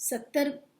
70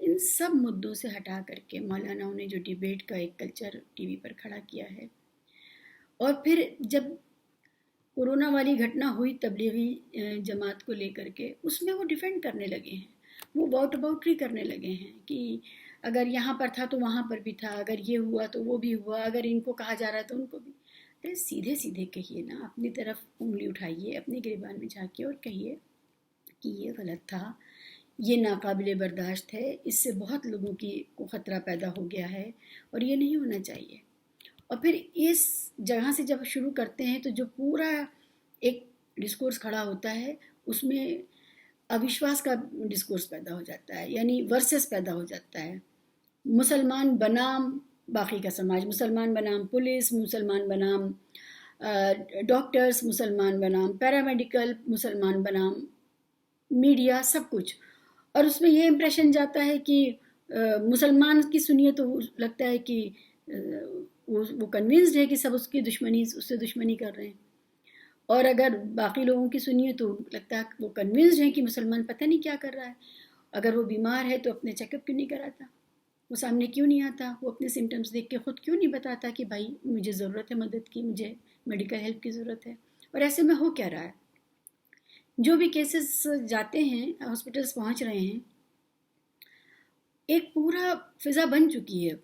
ان سب مدعوں سے ہٹا کر کے مولاناؤں نے جو ڈیبیٹ کا ایک کلچر ٹی وی پر کھڑا کیا ہے، اور پھر جب کورونا والی گھٹنا ہوئی تبلیغی جماعت کو لے کر کے، اس میں وہ ڈیفینڈ کرنے لگے ہیں، وہ واٹ اباؤٹری کرنے لگے ہیں کہ اگر یہاں پر تھا تو وہاں پر بھی تھا، اگر یہ ہوا تو وہ بھی ہوا، اگر ان کو کہا جا رہا ہے تو ان کو بھی۔ ارے سیدھے سیدھے کہیے نا، اپنی طرف انگلی اٹھائیے، اپنی گریبان میں جھانکیے اور کہیے کہ یہ غلط تھا، یہ ناقابل برداشت ہے، اس سے بہت لوگوں کو خطرہ پیدا ہو گیا ہے اور یہ نہیں ہونا چاہیے۔ اور پھر اس جگہ سے جب شروع کرتے ہیں تو جو پورا ایک ڈسکورس کھڑا ہوتا ہے، اس میں اوشواس کا ڈسکورس پیدا ہو جاتا ہے، یعنی ورسز پیدا ہو جاتا ہے، مسلمان بنام باقی کا سماج، مسلمان بنام پولیس، مسلمان بنام ڈاکٹرز، مسلمان بنام پیرامیڈیکل، مسلمان بنام میڈیا، سب کچھ۔ اور اس میں یہ امپریشن جاتا ہے کہ مسلمان کی سنیے تو لگتا ہے کہ وہ کنوینسڈ ہے کہ سب اس سے دشمنی کر رہے ہیں، اور اگر باقی لوگوں کی سنیے تو لگتا ہے وہ کنوینسڈ ہیں کہ مسلمان پتہ نہیں کیا کر رہا ہے، اگر وہ بیمار ہے تو اپنے چیک اپ کیوں نہیں کراتا، وہ سامنے کیوں نہیں آتا، وہ اپنے سمٹمز دیکھ کے خود کیوں نہیں بتاتا کہ بھائی مجھے ضرورت ہے مدد کی، مجھے میڈیکل ہیلپ کی ضرورت ہے۔ اور ایسے میں ہو کیا رہا ہے، جو بھی کیسز جاتے ہیں ہاسپٹلس پہنچ رہے ہیں، ایک پورا فضا بن چکی ہے اب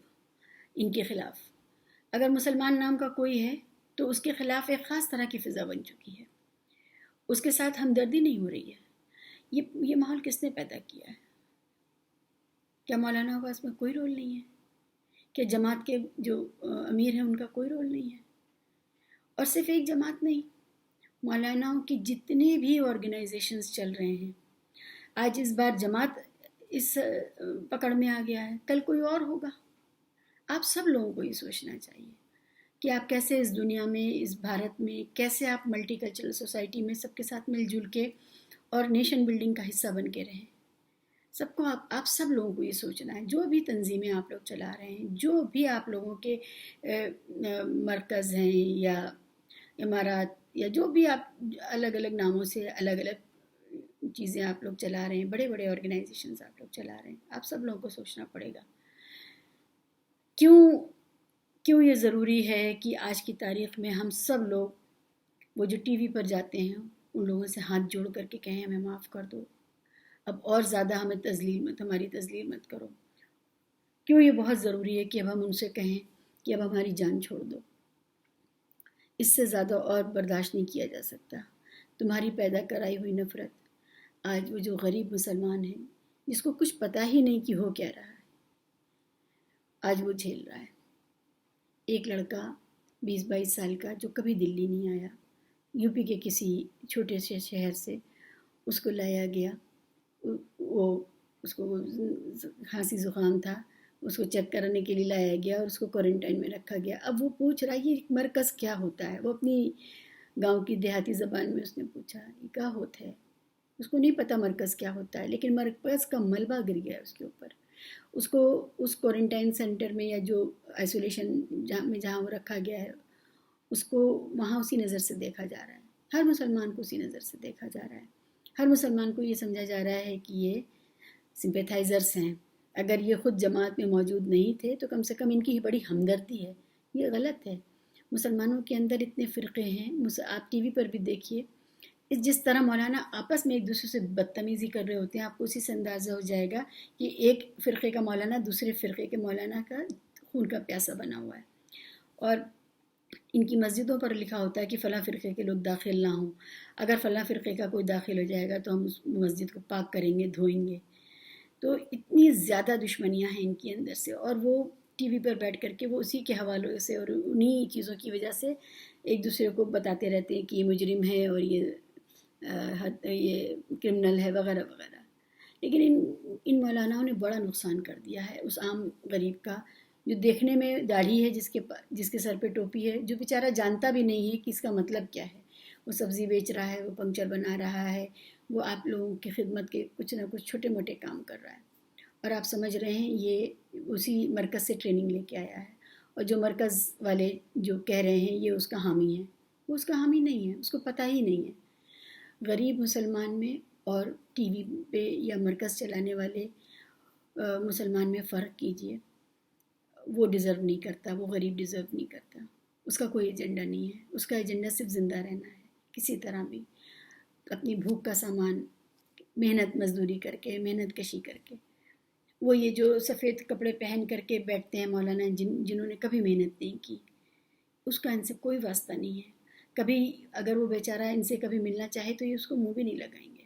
ان کے خلاف۔ اگر مسلمان نام کا کوئی ہے تو اس کے خلاف ایک خاص طرح کی فضا بن چکی ہے، اس کے ساتھ ہمدردی نہیں ہو رہی ہے۔ یہ ماحول کس نے پیدا کیا ہے؟ کیا مولانا کا اس میں کوئی رول نہیں ہے؟ کیا جماعت کے جو امیر ہیں ان کا کوئی رول نہیں ہے؟ اور صرف ایک جماعت نہیں، مولاناؤں کی جتنے بھی آرگنائزیشنز چل رہے ہیں، آج اس بار جماعت اس پکڑ میں آ گیا ہے، کل کوئی اور ہوگا۔ آپ سب لوگوں کو یہ سوچنا چاہیے کہ آپ کیسے اس دنیا میں، اس بھارت میں، کیسے آپ ملٹی کلچرل سوسائٹی میں سب کے ساتھ مل جل کے اور نیشن بلڈنگ کا حصہ بن کے رہیں۔ سب کو آپ سب لوگوں کو یہ سوچنا ہے، جو بھی تنظیمیں آپ لوگ چلا رہے ہیں، جو بھی آپ لوگوں کے مرکز ہیں یا امارات یا جو بھی آپ الگ الگ ناموں سے الگ الگ چیزیں آپ لوگ چلا رہے ہیں، بڑے بڑے آرگنائزیشنز آپ لوگ چلا رہے ہیں، آپ سب لوگوں کو سوچنا پڑے گا کیوں یہ ضروری ہے کہ آج کی تاریخ میں ہم سب لوگ وہ جو ٹی وی پر جاتے ہیں ان لوگوں سے ہاتھ جوڑ کر کے کہیں ہمیں معاف کر دو، اب اور زیادہ ہماری تذلیل مت کرو۔ کیوں یہ بہت ضروری ہے کہ اب ہم ان سے کہیں کہ اب ہماری جان چھوڑ دو، اس سے زیادہ اور برداشت نہیں کیا جا سکتا۔ تمہاری پیدا کرائی ہوئی نفرت آج وہ جو غریب مسلمان ہیں جس کو کچھ پتہ ہی نہیں کہ ہو کیا رہا ہے، آج وہ جھیل رہا ہے۔ ایک لڑکا 20-22 سال کا جو کبھی دلی نہیں آیا، یو پی کے کسی چھوٹے سے شہر سے اس کو لایا گیا، اس کو کھانسی زکام تھا، اس کو چیک کرانے کے لیے لایا گیا اور اس کو کوارنٹائن میں رکھا گیا۔ اب وہ پوچھ رہا ہے یہ مرکز کیا ہوتا ہے، وہ اپنی گاؤں کی دیہاتی زبان میں اس نے پوچھا یہ کیا ہوتا ہے، اس کو نہیں پتا مرکز کیا ہوتا ہے، لیکن مرکز کا ملبہ گر گیا اس کے اوپر۔ اس کو اس کوارنٹائن سینٹر میں یا جو آئسولیشن میں جہاں وہ رکھا گیا ہے، اس کو وہاں اسی نظر سے دیکھا جا رہا ہے، ہر مسلمان کو اسی نظر سے دیکھا جا رہا ہے، ہر مسلمان کو یہ سمجھا جا رہا ہے کہ یہ سمپیتھائزرز ہیں، اگر یہ خود جماعت میں موجود نہیں تھے تو کم سے کم ان کی بڑی ہمدردی ہے۔ یہ غلط ہے، مسلمانوں کے اندر اتنے فرقے ہیں، آپ ٹی وی پر بھی دیکھیے جس طرح مولانا آپس میں ایک دوسرے سے بدتمیزی کر رہے ہوتے ہیں، آپ کو اسی سے اندازہ ہو جائے گا کہ ایک فرقے کا مولانا دوسرے فرقے کے مولانا کا خون کا پیاسا بنا ہوا ہے، اور ان کی مسجدوں پر لکھا ہوتا ہے کہ فلاں فرقے کے لوگ داخل نہ ہوں، اگر فلاں فرقے کا کوئی داخل ہو جائے گا تو ہم اس مسجد کو پاک کریں گے، دھوئیں گے۔ تو اتنی زیادہ دشمنیاں ہیں ان کے اندر سے، اور وہ ٹی وی پر بیٹھ کر کے وہ اسی کے حوالوں سے اور انہی چیزوں کی وجہ سے ایک دوسرے کو بتاتے رہتے ہیں کہ یہ مجرم ہے اور یہ کرمنل ہے وغیرہ وغیرہ۔ لیکن ان مولاناؤں نے بڑا نقصان کر دیا ہے اس عام غریب کا، جو دیکھنے میں داڑھی ہے، جس کے سر پہ ٹوپی ہے، جو بیچارہ جانتا بھی نہیں ہے کہ اس کا مطلب کیا ہے، وہ سبزی بیچ رہا ہے، وہ پنکچر بنا رہا ہے، وہ آپ لوگوں کی خدمت کے کچھ نہ کچھ چھوٹے موٹے کام کر رہا ہے، اور آپ سمجھ رہے ہیں یہ اسی مرکز سے ٹریننگ لے کے آیا ہے، اور جو مرکز والے جو کہہ رہے ہیں یہ اس کا حامی ہے، وہ اس کا حامی نہیں ہے، اس کو پتہ ہی نہیں ہے۔ غریب مسلمان میں اور ٹی وی پہ یا مرکز چلانے والے مسلمان میں فرق کیجیے، وہ ڈیزرو نہیں کرتا، وہ غریب ڈیزرو نہیں کرتا، اس کا کوئی ایجنڈا نہیں ہے، اس کا ایجنڈا صرف زندہ رہنا ہے، کسی طرح بھی اپنی بھوک کا سامان محنت مزدوری کر کے، محنت کشی کر کے۔ وہ یہ جو سفید کپڑے پہن کر کے بیٹھتے ہیں مولانا، جنہوں نے کبھی محنت نہیں کی، اس کا ان سے کوئی واسطہ نہیں ہے۔ کبھی اگر وہ بیچارہ ان سے کبھی ملنا چاہے تو یہ اس کو منہ بھی نہیں لگائیں گے،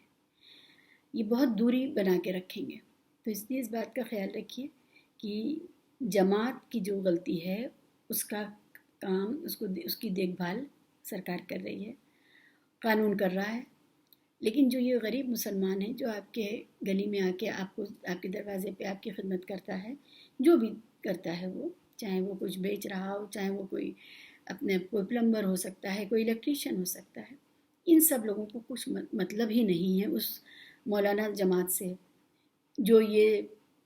یہ بہت دوری بنا کے رکھیں گے۔ تو اس لیے اس بات کا خیال رکھیے کہ جماعت کی جو غلطی ہے اس کا کام، اس کی دیکھ بھال سرکار کر رہی ہے، قانون کر رہا ہے، لیکن جو یہ غریب مسلمان ہے جو آپ کے گلی میں آ کے آپ کے دروازے پہ آپ کی خدمت کرتا ہے، جو بھی کرتا ہے، وہ چاہے وہ کچھ بیچ رہا ہو، چاہے وہ کوئی کوئی پلمبر ہو سکتا ہے، کوئی الیکٹریشین ہو سکتا ہے، ان سب لوگوں کو کچھ مطلب ہی نہیں ہے اس مولانا جماعت سے، جو یہ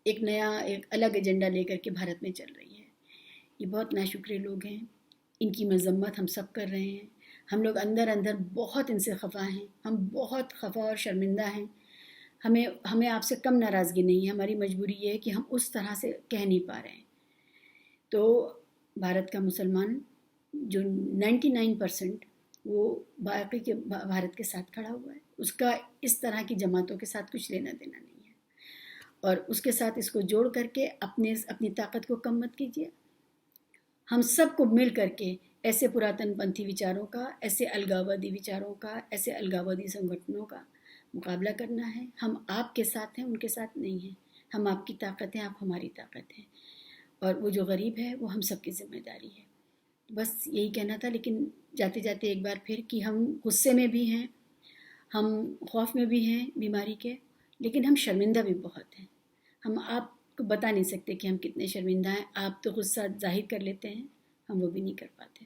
ایک نیا ایک الگ ایجنڈا لے کر کے بھارت میں چل رہی ہے۔ یہ بہت ناشکرے لوگ ہیں، ان کی مذمت ہم سب کر رہے ہیں، ہم لوگ اندر اندر بہت ان سے خفا ہیں، ہم بہت خفا اور شرمندہ ہیں، ہمیں آپ سے کم ناراضگی نہیں ہے، ہماری مجبوری یہ ہے کہ ہم اس طرح سے کہہ نہیں پا رہے ہیں۔ تو بھارت کا مسلمان جو 99% وہ باقی کے بھارت کے ساتھ کھڑا ہوا ہے، اس کا اس طرح کی جماعتوں کے ساتھ کچھ لینا دینا نہیں ہے، اور اس کے ساتھ اس کو جوڑ کر کے اپنی طاقت کو کم مت کیجیے۔ ہم سب کو مل کر کے ایسے پراتن پنتھی وچاروں کا، ایسے الگاوادی وچاروں کا، ایسے الگاوادی سنگھٹنوں کا مقابلہ کرنا ہے۔ ہم آپ کے ساتھ ہیں، ان کے ساتھ نہیں ہیں، ہم آپ کی طاقت ہیں، آپ ہماری طاقت ہیں، اور وہ جو غریب ہے وہ ہم سب کی ذمہ داری ہے۔ بس یہی کہنا تھا، لیکن جاتے جاتے ایک بار پھر کہ ہم غصے میں بھی ہیں، ہم خوف میں بھی ہیں بیماری کے، لیکن ہم شرمندہ بھی بہت ہیں۔ ہم آپ کو بتا نہیں سکتے کہ ہم کتنے شرمندہ ہیں، آپ تو غصہ ظاہر کر لیتے ہیں، ہم وہ بھی نہیں کر پاتے۔